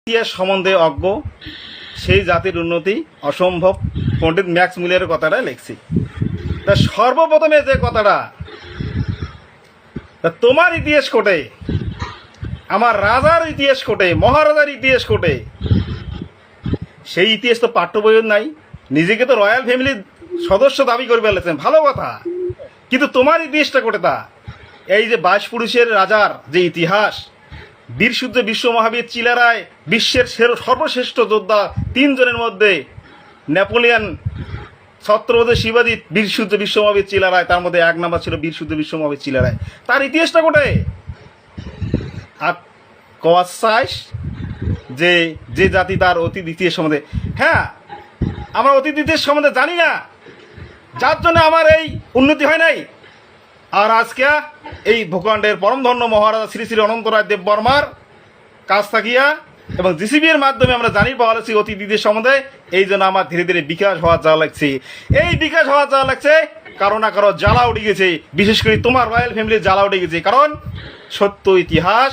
ইতিহাস সম্বন্ধে অজ্ঞ সেই জাতির উন্নতি অসম্ভব। পণ্ডিত ম্যাক্স মিলারের কথাটা লিখছি। তা সর্বপ্রথমে যে কথাটা, তা তোমার ইতিহাস কোটে, আমার রাজার ইতিহাস কোটে, মহারাজার ইতিহাস কোটে, সেই ইতিহাস তো পাঠ্য বইয়ের নাই। নিজেকে তো রয়্যাল ফ্যামিলির সদস্য দাবি করে ফেলেছেন, ভালো কথা, কিন্তু তোমার ইতিহাসটা কোটে তা? এই যে 22 পুরুষের রাজার যে ইতিহাস, বীরসূর্য বিশ্ব মহাবীর চিলারায় বিশ্বের সর্বশ্রেষ্ঠ যোদ্ধা 3 জনের মধ্যে নেপোলিয়ান, ছত্রপতি শিবাজি, বীরসূর্য বিশ্ব মহাবীর চিলারায়, তার মধ্যে 1 নম্বর ছিল বীরসূর্য বিশ্ব মহাবীর চিলারায়। তার ইতিহাসটা কোটে? আর কওয়াজ চাইস যে যে জাতি তার অতীত ইতিহাস সম্বন্ধে, হ্যাঁ আমরা অতীত ইতিহাস সম্বন্ধে জানি না, যার জন্য আমার এই উন্নতি হয় নাই। আর আজকে এই ভূখণ্ডের পরমধন্য মহারাজা শ্রী শ্রী অনন্তরায় দেব বর্মার কাছ থাকিয়া এবং জিসিবির মাধ্যমে আমরা জানি পাওয়া যাচ্ছি অতীত ইতিহাস সম্বন্ধে। এই জন্য আমার ধীরে ধীরে বিকাশ হওয়া যাওয়া লাগছে। এই বিকাশ হওয়া যাওয়া লাগছে কারো না কারো জ্বালা উঠে গেছে, বিশেষ করে তোমার রয়্যাল ফ্যামিলির জ্বালা উঠে গেছে। কারণ সত্য ইতিহাস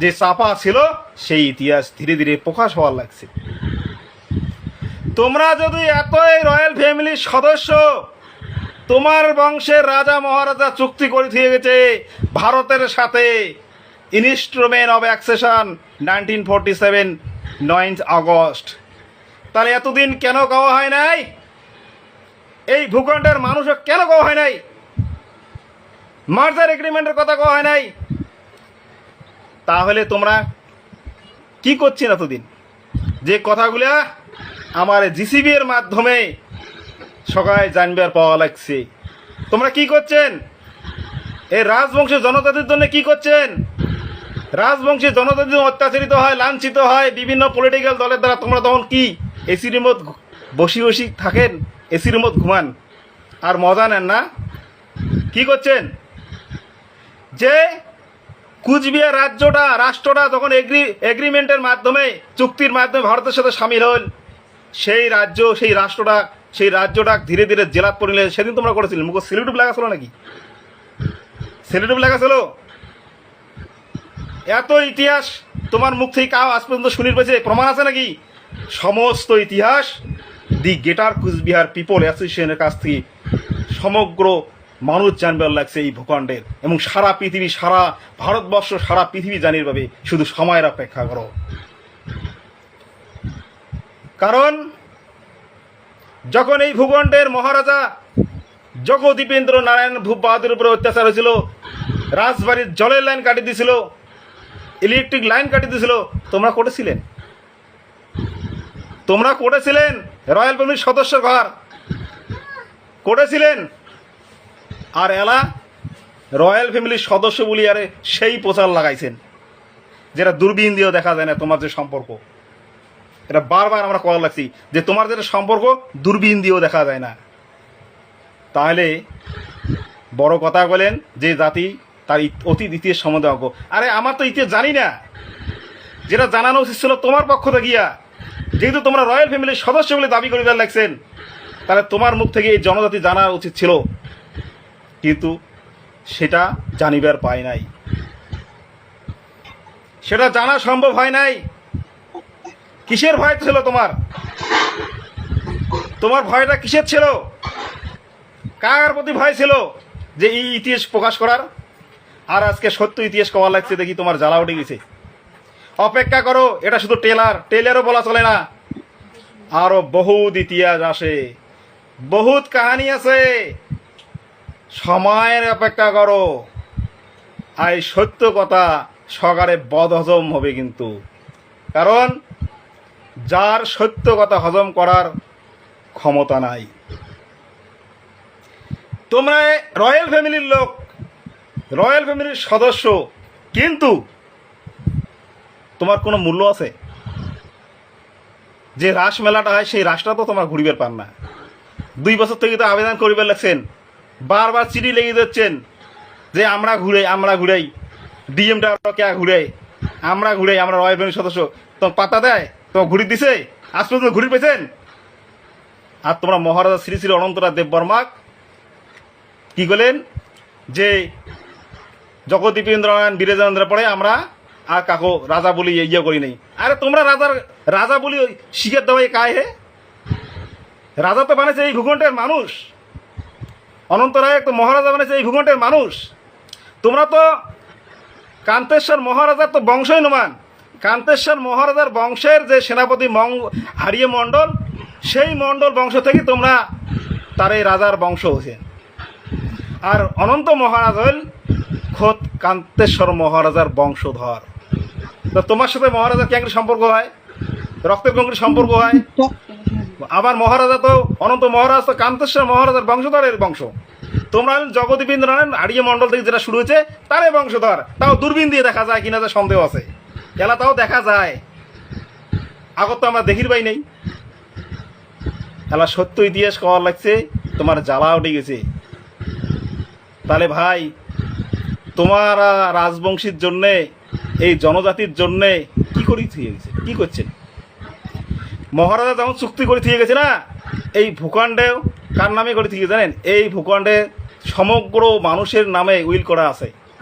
যে চাপা ছিল সেই ইতিহাস ধীরে ধীরে প্রকাশ হওয়ার লাগছে। তোমরা যদি এতই রয়্যাল ফ্যামিলির সদস্য, তোমার বংশের রাজা মহারাজা চুক্তি করে দিয়ে গেছে ভারতের সাথে, ইনস্ট্রুমেন্ট অফ অ্যাক্সেশন 1947 9 আগস্ট, তাহলে এতদিন কেন কওয়া হয় নাই? এই ভূখণ্ডের মানুষও কেন কওয়া হয় নাই? মার্জার এগ্রিমেন্টের কথা কওয়া হয় নাই? তাহলে তোমরা কি করছেন এতদিন? যে কথাগুলা আমার জিসিবি এর মাধ্যমে সবাই জানবার পাওয়া লাগছে, তোমরা কি করছেন? এই রাজবংশের জনজাতির জন্য কি করছেন? রাজবংশের জনজাতি অত্যাচারিত হয়, লাঞ্ছিত হয় বিভিন্ন পলিটিক্যাল দলের দ্বারা। তোমরা তখন কি এসির মত বসি বসি থাকেন, এসির মত ঘুমান আর মজা নেন না? কি করছেন? যে কুচবিহার রাষ্ট্রটা যখন এগ্রিমেন্টের মাধ্যমে, চুক্তির মাধ্যমে ভারতের সাথে সামিল হল, সেই রাজ্যটা ধীরে ধীরে জেলাত পড়লে, সেদিন তোমরা করেছিলে মুখ সিলেটুপ লাগাছিল নাকি? সিলেটুপ লাগাছিল? এত ইতিহাস তোমার মুখ থেকে কাউ আজ পর্যন্ত শুনির পেয়েছে? প্রমাণ আছে নাকি? সমস্ত ইতিহাস দি গ্রেটার কুচবিহার পিপল অ্যাসোসিয়েশনের কাছ থেকে সমগ্র মানুষ জানবার লাগছে এই ভূখণ্ডের, এবং সারা পৃথিবী, সারা ভারতবর্ষ, সারা পৃথিবী জানির পাবে। শুধু সময়ের অপেক্ষা করো। কারণ যখন এই ভূখণ্ডের মহারাজা জগদীপেন্দ্র নারায়ণ ভূপ বাহাদুরের উপরে অত্যাচার হয়েছিল, রাজবাড়ির জলের লাইন কাটিয়ে দিয়েছিল, ইলেকট্রিক লাইন কাটিয়ে দিয়েছিল, তোমরা করেছিলেন? তোমরা করেছিলেন? রয়্যাল ফ্যামিলির সদস্য ঘর করেছিলেন? আর এলা রয়্যাল ফ্যামিলির সদস্য বলি আরে সেই প্রচার লাগাইছেন, যেটা দূরবীন দিয়েও দেখা যায় না। তোমার যে সম্পর্ক, এটা বারবার আমরা কল লাগছি যে তোমার যেটা সম্পর্ক দূরবীন দিয়েও দেখা যায় না। তাহলে বড় কথা বলেন যে জাতি তার অতীত ইতিহাস সম্বন্ধে অজ্ঞ। আরে আমার তো ইতিহাস জানি না, যেটা জানানো উচিত ছিল তোমার পক্ষ থেকে গিয়া। যেহেতু তোমরা রয়্যাল ফ্যামিলির সদস্য বলে দাবি করে দেওয়ার লাগছেন, তাহলে তোমার মুখ থেকে এই জনজাতি জানা উচিত ছিল, কিন্তু সেটা জানিবার পায় নাই, সেটা জানা সম্ভব হয় নাই। কিসের ভয় ছিল তোমার? তোমার ভয়টা কিসের ছিল? কার প্রতি ভয় ছিল যে এই ইতিহাস প্রকাশ করার? আর আজকে সত্য ইতিহাস কওয়া লাগছে দেখি তোমার জ্বালা উঠে গেছে। অপেক্ষা করো, এটা শুধু টেলারও বলা চলে না, আরো বহুত ইতিহাস আসে, বহুত কাহানি আছে। সময়ের অপেক্ষা করো। আর সত্য কথা সকালে বদহজম হবে কিন্তু, কারণ যার সত্য কথা হজম করার ক্ষমতা নাই। তোমরা রয়্যাল ফ্যামিলির লোক, রয়্যাল ফ্যামিলির সদস্য, কিন্তু তোমার কোনো মূল্য আছে? যে রাস মেলাটা হয় সেই রাসটা তো তোমার ঘুরিবার পান না। 2 বছর থেকে তো আবেদন করিবার লাগছেন, বারবার চিঠি লেগে যাচ্ছেন যে আমরা ঘুরাই ডিএমটা কে ঘুরাই, আমরা রয়্যাল ফ্যামিলির সদস্য। তোমার পাতা দেয়? তোমার ঘুরি দিছে? আজ পর্যন্ত ঘুরি পেয়েছেন? আর তোমরা মহারাজা শ্রী শ্রী অনন্তরায় দেব বর্মা কি বলেন যে জগদীপেন্দ্র নারায়ণ বিরাজানন্দের পরে আমরা আর কাকো রাজা বলি ইয়ে করি নেই। আরে তোমরা রাজা বলি ওই শিখের দেওয়াই কায় হে? রাজা তো বানিয়েছে এই ভূখণ্ডের মানুষ, অনন্ত রায় তো মহারাজা বানিয়েছে এই ভূখণ্ডের মানুষ। তোমরা তো কান্তেশ্বর মহারাজার তো বংশই নমান। কান্তেশ্বর মহারাজার বংশের যে সেনাপতি হারিয়ে মণ্ডল, সেই মণ্ডল বংশ থেকে তোমরা তার এই রাজার বংশ হয়েছে। আর অনন্ত মহারাজ হল খোদ কান্তেশ্বর মহারাজার বংশধর। তো তোমার সাথে মহারাজার কি একটা সম্পর্ক হয়? রক্তের কঙ্করি সম্পর্ক হয়। আবার মহারাজা তো অনন্ত মহারাজ তো কান্তেশ্বর মহারাজার বংশধরের বংশ। তোমরা জগদীপেন্দ্র নারায়ণ হারিয়ে মণ্ডল থেকে যেটা শুরু হয়েছে তারে বংশধর। তাও দূরবীন দিয়ে দেখা যায় কিনা, যে সন্দেহ আছে। খেলা তাও দেখা যায়, আগত তো আমরা দেখির পাই নেই। খেলা সত্য ইতিহাস কওয়ার লাগছে, তোমার জ্বালা উঠে গেছে। তাহলে ভাই, তোমার রাজবংশীর জন্যে, এই জনজাতির জন্যে কি করি থিয়ে গেছে, কি করছেন? মহারাজা যেমন চুক্তি করে থিয়ে গেছে না, এই ভূখণ্ডেও কার নামে করে থিয়ে জানেন? এই ভূখণ্ডে সমগ্র মানুষের নামে উইল করা আছে।